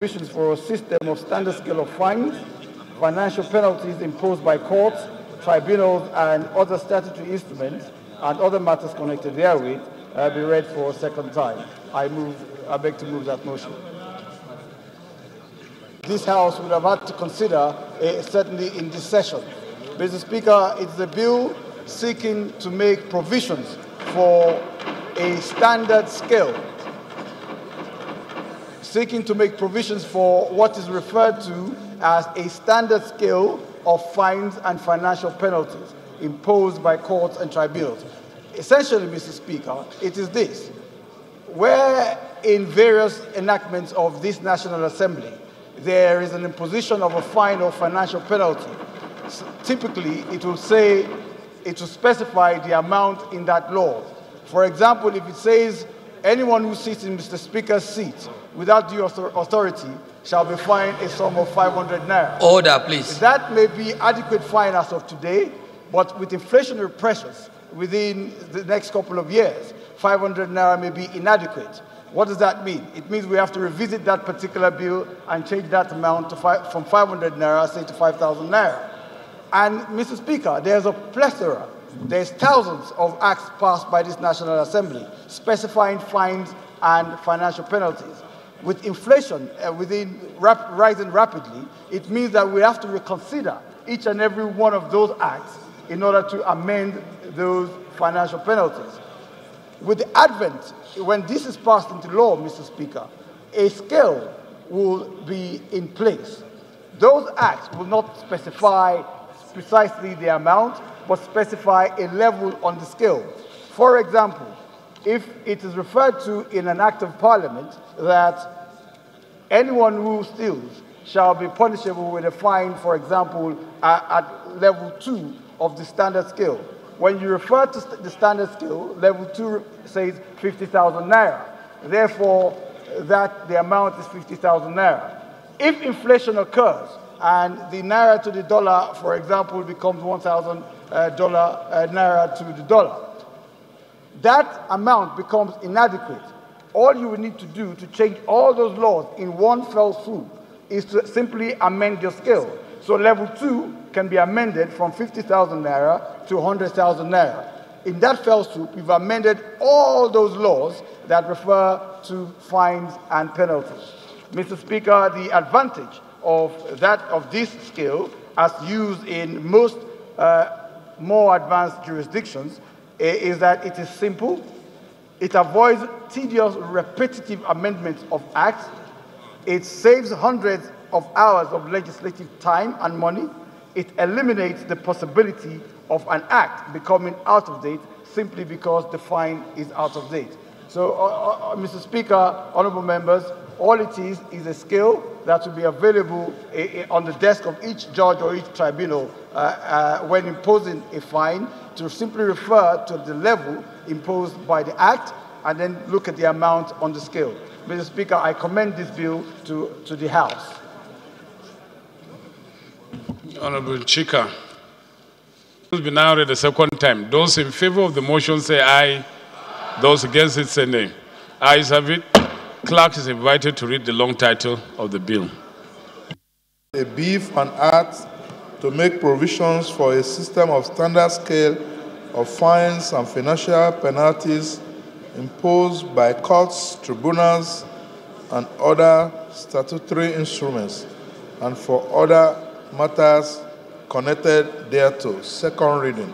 provisions for a system of standard scale of fines, financial penalties imposed by courts, tribunals, and other statutory instruments, and other matters connected therewith, be read for a second time. I beg to move that motion. This House would have had to consider, certainly in this session. Mr. Speaker, it's a bill seeking to make provisions for a standard scale, seeking to make provisions for what is referred to as a standard scale of fines and financial penalties imposed by courts and tribunals. Essentially, Mr. Speaker, it is this: where in various enactments of this National Assembly there is an imposition of a fine or financial penalty, typically it will specify the amount in that law. For example, if it says anyone who sits in Mr. Speaker's seat without due authority shall be fined a sum of 500 naira. Order, please. That may be adequate fine as of today, but with inflationary pressures within the next couple of years, 500 naira may be inadequate. What does that mean? It means we have to revisit that particular bill and change that amount to from 500 naira, say, to 5,000 naira. And, Mr. Speaker, there's a plethora, there's thousands of acts passed by this National Assembly specifying fines and financial penalties. With inflation rising rapidly, it means that we have to reconsider each and every one of those acts in order to amend those financial penalties. With the advent, when this is passed into law, Mr. Speaker, a scale will be in place. Those acts will not specify precisely the amount, but specify a level on the scale. For example, if it is referred to in an act of parliament that anyone who steals shall be punishable with a fine, for example, at level 2 of the standard scale. When you refer to the standard scale, level 2 says 50,000 naira. Therefore, the amount is 50,000 naira. If inflation occurs and the naira to the dollar, for example, becomes $1,000 naira to the dollar, that amount becomes inadequate. All you will need to do to change all those laws in one fell swoop is to simply amend your scale. So level 2 can be amended from 50,000 naira to 100,000 naira. In that fell swoop, we've amended all those laws that refer to fines and penalties. Mr. Speaker, the advantage of this scale, as used in most more advanced jurisdictions, is that it is simple, it avoids tedious, repetitive amendments of acts, it saves hundreds of hours of legislative time and money, it eliminates the possibility of an act becoming out of date simply because the fine is out of date. So, Mr. Speaker, honorable members, all it is a scale that will be available on the desk of each judge or each tribunal when imposing a fine, to simply refer to the level imposed by the act and then look at the amount on the scale. Mr. Speaker, I commend this bill to the House. Honorable Chika. It will be now read the second time. Those in favor of the motion say aye. Those against it say nay. Ayes have it. Clerk is invited to read the long title of the bill. A bill for an act to make provisions for a system of standard scale of fines and financial penalties imposed by courts, tribunals, and other statutory instruments, and for other matters connected thereto. Second reading.